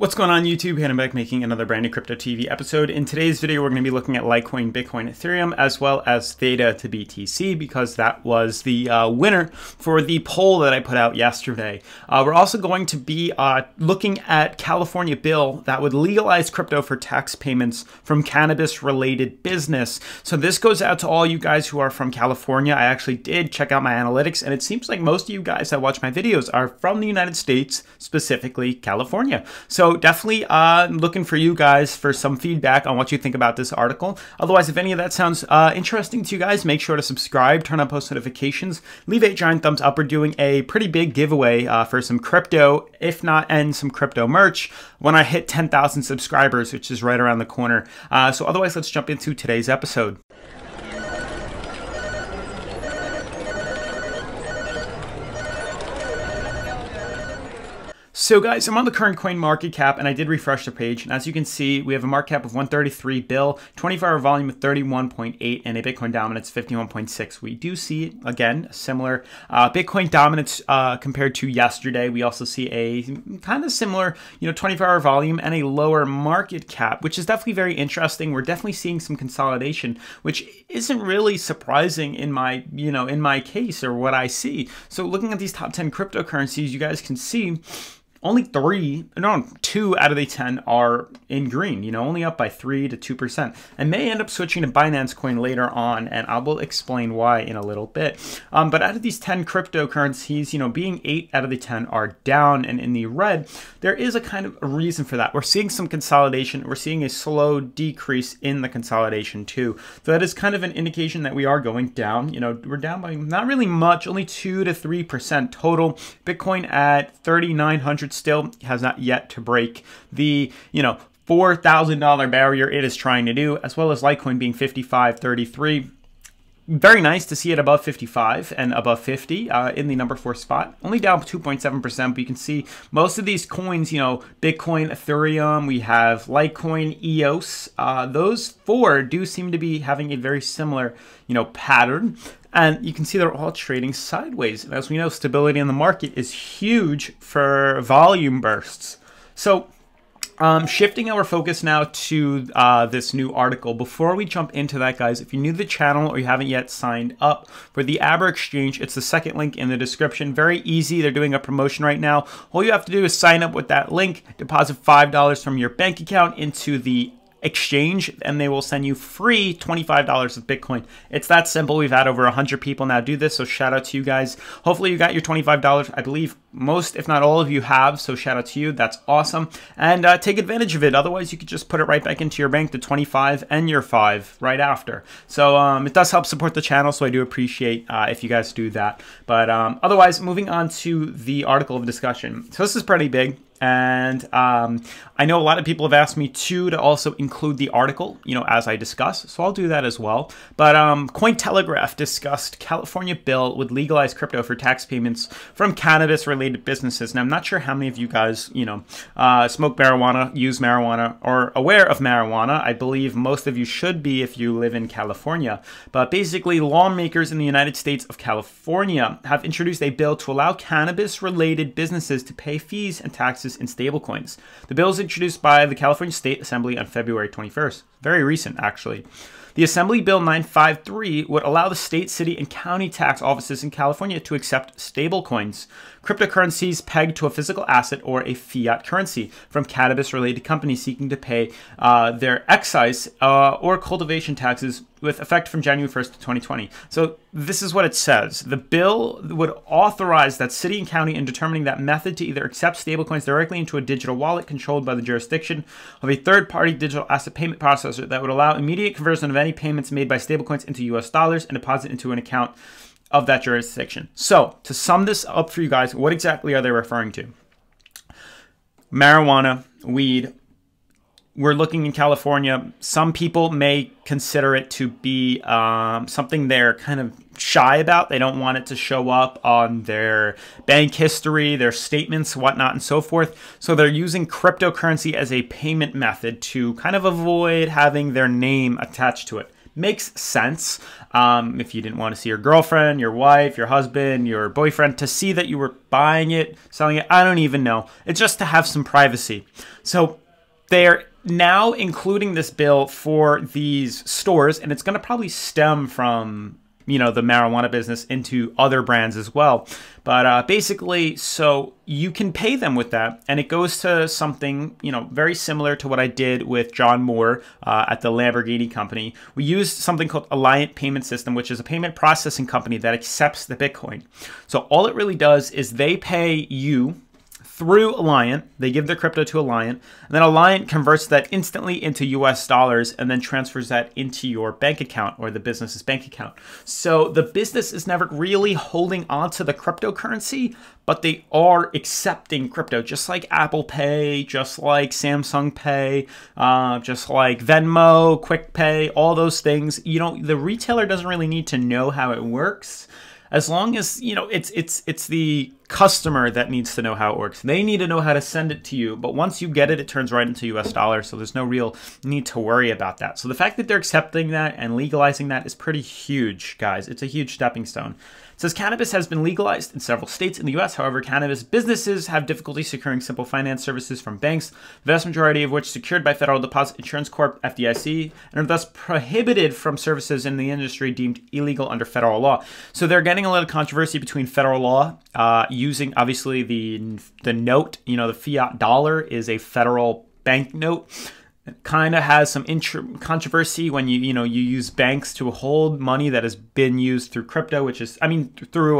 What's going on YouTube? Hayden back making another brand new Crypto TV episode. In today's video, we're going to be looking at Litecoin, Bitcoin, Ethereum, as well as Theta to BTC because that was the winner for the poll that I put out yesterday. We're also going to be looking at California bill that would legalize crypto for tax payments from cannabis-related business. So this goes out to all you guys who are from California. I actually did check out my analytics, and it seems like most of you guys that watch my videos are from the United States, specifically California. So definitely looking for you guys for some feedback on what you think about this article. Otherwise, if any of that sounds interesting to you guys, make sure to subscribe, turn on post notifications, leave a giant thumbs up. We're doing a pretty big giveaway for some crypto, if not, and some crypto merch when I hit 10,000 subscribers, which is right around the corner. So otherwise, let's jump into today's episode. So guys, I'm on the current coin market cap and I did refresh the page, and as you can see, we have a market cap of 133 bill, 24-hour volume of 31.8, and a Bitcoin dominance 51.6. We do see, again, a similar Bitcoin dominance compared to yesterday. We also see a kind of similar, 24-hour volume and a lower market cap, which is definitely very interesting. We're definitely seeing some consolidation, which isn't really surprising in my, in my case or what I see. So looking at these top 10 cryptocurrencies, you guys can see only 2 out of the 10 are in green, only up by 3 to 2%. I may end up switching to Binance Coin later on, and I will explain why in a little bit. But out of these 10 cryptocurrencies, being 8 out of the 10 are down and in the red, there is a kind of a reason for that. We're seeing some consolidation. We're seeing a slow decrease in the consolidation too. So that is kind of an indication that we are going down. We're down by not really much, only 2 to 3% total. Bitcoin at 3,900 still has not yet to break the, $4,000 barrier it is trying to do, as well as Litecoin being 55.33. Very nice to see it above 55 and above 50 in the number 4 spot. Only down 2.7%, but you can see most of these coins, Bitcoin, Ethereum, we have Litecoin, EOS. Those 4 do seem to be having a very similar, pattern. And you can see they're all trading sideways. And as we know, stability in the market is huge for volume bursts. So shifting our focus now to this new article. Before we jump into that, guys, if you're new to the channel or you haven't yet signed up for the ABRA exchange, it's the second link in the description. Very easy. They're doing a promotion right now. All you have to do is sign up with that link, deposit $5 from your bank account into the exchange, and they will send you free $25 of Bitcoin. It's that simple. We've had over 100 people now do this, so shout out to you guys. Hopefully you got your $25. I believe most, if not all of you have, so shout out to you. That's awesome. And take advantage of it. Otherwise, you could just put it right back into your bank, the 25 and your 5 right after. So it does help support the channel, so I do appreciate if you guys do that. But otherwise, moving on to the article of discussion. So this is pretty big. And I know a lot of people have asked me to also include the article, as I discuss. So I'll do that as well. But Cointelegraph discussed California bill would legalize crypto for tax payments from cannabis-related businesses. Now, I'm not sure how many of you guys, smoke marijuana, use marijuana, or aware of marijuana. I believe most of you should be if you live in California. But basically, lawmakers in the United States of California have introduced a bill to allow cannabis-related businesses to pay fees and taxes in stablecoins. The bill was introduced by the California State Assembly on February 21st. Very recent, actually. The Assembly Bill 953 would allow the state, city, and county tax offices in California to accept stablecoins, cryptocurrencies pegged to a physical asset or a fiat currency, from cannabis-related companies seeking to pay their excise or cultivation taxes with effect from January 1st, 2020. So this is what it says. The bill would authorize that city and county in determining that method to either accept stablecoins directly into a digital wallet controlled by the jurisdiction of a third-party digital asset payment processor that would allow immediate conversion of any payments made by stablecoins into US dollars and deposit into an account of that jurisdiction. So to sum this up for you guys, what exactly are they referring to? Marijuana, weed. We're looking in California. Some people may consider it to be something they're kind of shy about. They don't want it to show up on their bank history, their statements, whatnot, and so forth. So they're using cryptocurrency as a payment method to kind of avoid having their name attached to it. makes sense. If you didn't want to see your girlfriend, your wife, your husband, your boyfriend to see that you were buying it, selling it, I don't even know. It's just to have some privacy. So they're now including this bill for these stores, and it's going to probably stem from, you know, the marijuana business into other brands as well. But basically, so you can pay them with that, and it goes to something, you know, very similar to what I did with John Moore at the Lamborghini company. We used something called Alliant Payment System, which is a payment processing company that accepts the Bitcoin. So all it really does is they pay you through Alliant. They give their crypto to Alliant, and then Alliant converts that instantly into US dollars and then transfers that into your bank account or the business's bank account. So the business is never really holding on to the cryptocurrency, but they are accepting crypto, just like Apple Pay, just like Samsung Pay, just like Venmo, Quick Pay, all those things. You know, the retailer doesn't really need to know how it works. As long as, you know, it's the customer that needs to know how it works. They need to know how to send it to you. But once you get it, it turns right into US dollars. So there's no real need to worry about that. So the fact that they're accepting that and legalizing that is pretty huge, guys. It's a huge stepping stone. It says cannabis has been legalized in several states in the US. However, cannabis businesses have difficulty securing simple finance services from banks, the vast majority of which secured by Federal Deposit Insurance Corp, FDIC, and are thus prohibited from services in the industry deemed illegal under federal law. So they're getting a little controversy between federal law, using obviously the note, you know, the fiat dollar is a federal banknote. It kind of has some controversy when you use banks to hold money that has been used through crypto, which is, I mean, through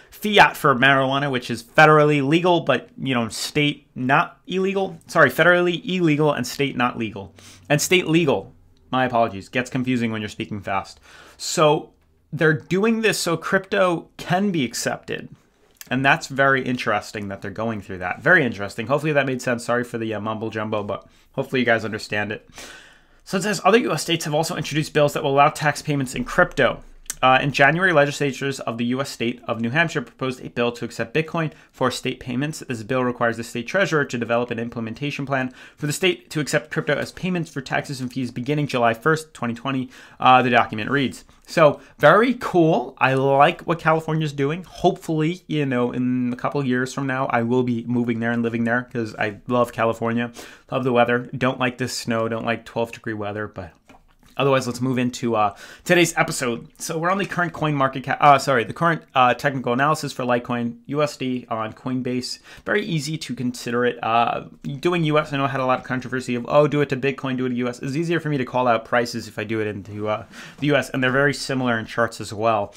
fiat for marijuana, which is federally legal, but, you know, state not illegal. Sorry, federally illegal and state not legal. And state legal, my apologies, gets confusing when you're speaking fast. So they're doing this so crypto can be accepted. And that's very interesting that they're going through that. Very interesting. Hopefully that made sense. Sorry for the mumble jumbo, but hopefully you guys understand it. So it says other U.S. states have also introduced bills that will allow tax payments in crypto. In January, legislatures of the U.S. state of New Hampshire proposed a bill to accept Bitcoin for state payments. This bill requires the state treasurer to develop an implementation plan for the state to accept crypto as payments for taxes and fees beginning July 1st, 2020, the document reads. So very cool. I like what California's doing. Hopefully, you know, in a couple of years from now, I will be moving there and living there because I love California. Love the weather. Don't like the snow. Don't like 12-degree weather, but otherwise, let's move into today's episode. So we're on the current coin market cap. The current technical analysis for Litecoin USD on Coinbase. Very easy to consider it. Doing US, I know I had a lot of controversy of, oh, do it to Bitcoin, do it to US. It's easier for me to call out prices if I do it into the US, and they're very similar in charts as well.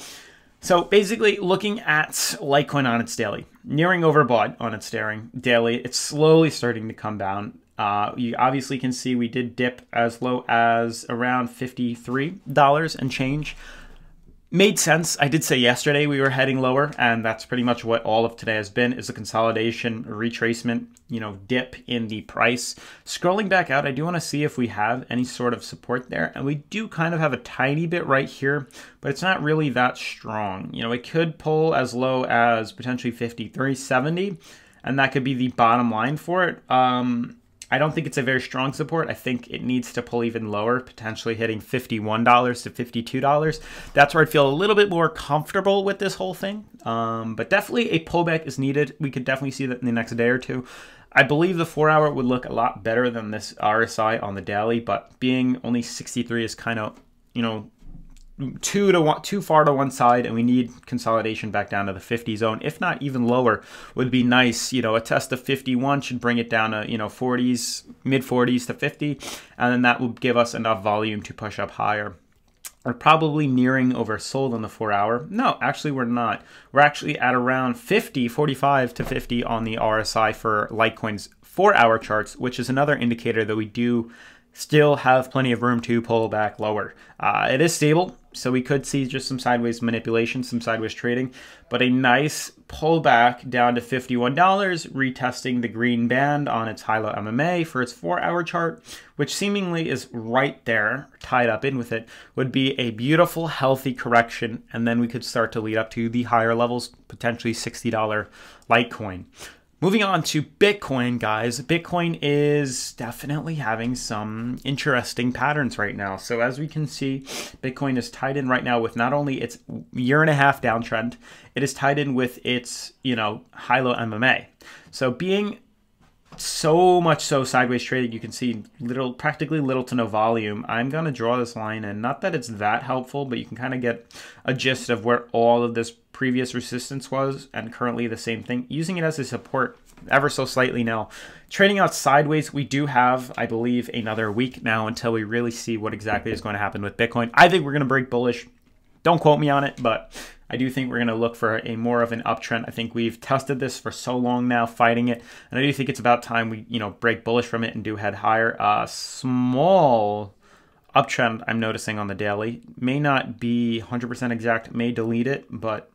So basically, looking at Litecoin on its daily, nearing overbought on its daily, it's slowly starting to come down. You obviously can see we did dip as low as around $53 and change. Made sense. I did say yesterday we were heading lower, and that's pretty much what all of today has been, is a consolidation, a retracement, you know, dip in the price. Scrolling back out, I do want to see if we have any sort of support there, and we do kind of have a tiny bit right here, but it's not really that strong. You know, it could pull as low as potentially 53.70, and that could be the bottom line for it. I don't think it's a very strong support. I think it needs to pull even lower, potentially hitting $51 to $52. That's where I'd feel a little bit more comfortable with this whole thing. But definitely a pullback is needed. We could definitely see that in the next day or two. I believe the 4-hour would look a lot better than this RSI on the daily, but being only 63 is kind of, you know, too far to one side, and we need consolidation back down to the 50 zone, if not even lower would be nice. You know, a test of 51 should bring it down to, you know, 40s, mid 40s to 50, and then that would give us enough volume to push up higher. We're probably nearing oversold on the 4-hour. No, actually we're not. We're actually at around 50, 45 to 50 on the RSI for Litecoin's 4-hour charts, which is another indicator that we do still have plenty of room to pull back lower. It is stable, so we could see just some sideways manipulation, some sideways trading, but a nice pullback down to $51, retesting the green band on its high-low MMA for its 4-hour chart, which seemingly is right there, tied up in with it, would be a beautiful, healthy correction, and then we could start to lead up to the higher levels, potentially $60 Litecoin. Moving on to Bitcoin, guys. Bitcoin is definitely having some interesting patterns right now. So as we can see, Bitcoin is tied in right now with not only its year-and-a-half downtrend, it is tied in with its, high-low MMA. So being so much so sideways traded, you can see practically little to no volume. I'm going to draw this line in. Not that it's that helpful, but you can kind of get a gist of where all of this previous resistance was and currently the same thing, using it as a support ever so slightly now. Trading out sideways, we do have, I believe, another week now until we really see what exactly is going to happen with Bitcoin. I think we're going to break bullish. Don't quote me on it, but I do think we're going to look for a more of an uptrend. I think we've tested this for so long now, fighting it, and I do think it's about time we, break bullish from it and do head higher. Small uptrend I'm noticing on the daily. May not be 100% exact, may delete it, but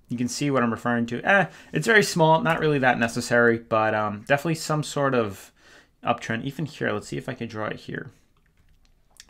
you can see what I'm referring to. It's very small, not really that necessary, but definitely some sort of uptrend. Even here, let's see if I can draw it here.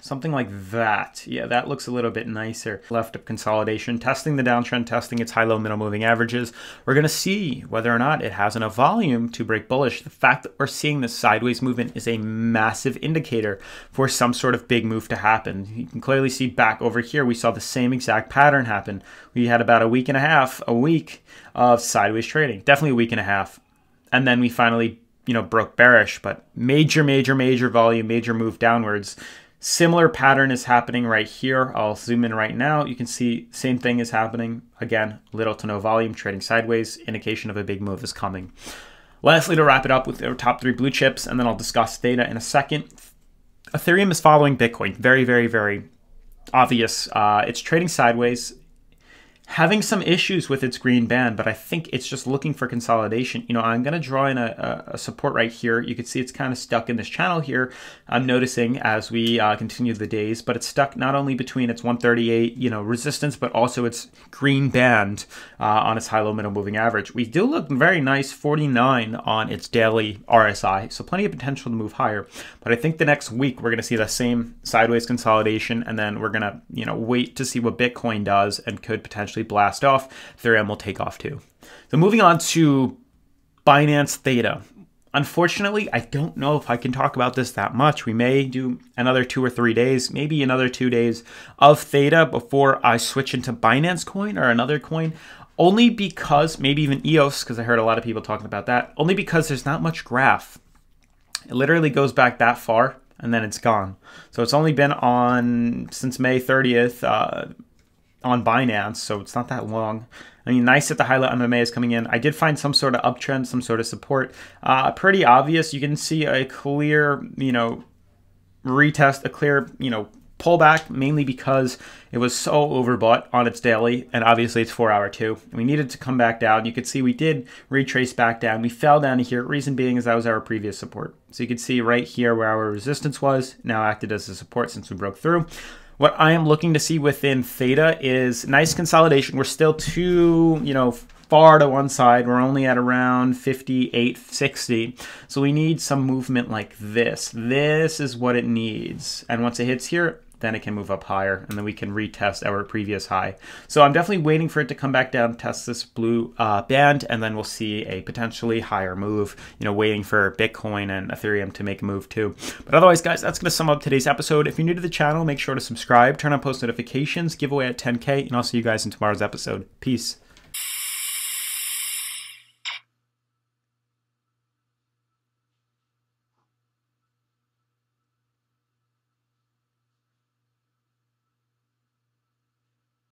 Something like that. Yeah, that looks a little bit nicer. Left of consolidation, testing the downtrend, testing its high-low middle moving averages. We're going to see whether or not it has enough volume to break bullish. The fact that we're seeing this sideways movement is a massive indicator for some sort of big move to happen. You can clearly see back over here, we saw the same exact pattern happen. We had about a week of sideways trading. Definitely a week and a half. And then we finally, broke bearish, but major volume, major move downwards. Similar pattern is happening right here. I'll zoom in right now. You can see same thing is happening. Again, little to no volume, trading sideways, indication of a big move is coming. Lastly, to wrap it up with our top 3 blue chips, and then I'll discuss Theta in a second. Ethereum is following Bitcoin. Very obvious. It's trading sideways, having some issues with its green band, but I think it's just looking for consolidation. I'm going to draw in a support right here. You can see it's kind of stuck in this channel here. I'm noticing as we continue the days, but it's stuck not only between its 138, resistance, but also its green band on its high-low middle moving average. We do look very nice, 49 on its daily RSI, so plenty of potential to move higher. But I think the next week we're going to see the same sideways consolidation, and then we're going to, wait to see what Bitcoin does and could potentially blast off. Ethereum will take off too. So moving on to Binance Theta. Unfortunately, I don't know if I can talk about this that much. We may do another 2 or 3 days, maybe another 2 days of Theta before I switch into Binance Coin or another coin. Only because, maybe even EOS, because I heard a lot of people talking about that. Only because there's not much graph. It literally goes back that far and then it's gone. So it's only been on since May 30th, on Binance, so it's not that long. I mean, nice that the high-low MMA is coming in. I did find some sort of uptrend, some sort of support. Pretty obvious. You can see a clear, retest, a clear, pullback, mainly because it was so overbought on its daily, and obviously it's 4-hour too. We needed to come back down. You could see we did retrace back down. We fell down here. Reason being is that was our previous support. So you can see right here where our resistance was, now acted as a support since we broke through. What I am looking to see within Theta is nice consolidation. We're still too, far to one side. We're only at around 58, 60. So we need some movement like this. This is what it needs. And once it hits here, then it can move up higher, and then we can retest our previous high. So I'm definitely waiting for it to come back down, test this blue band, and then we'll see a potentially higher move, waiting for Bitcoin and Ethereum to make a move too. But otherwise, guys, that's going to sum up today's episode. If you're new to the channel, make sure to subscribe, turn on post notifications, giveaway at 10K, and I'll see you guys in tomorrow's episode. Peace.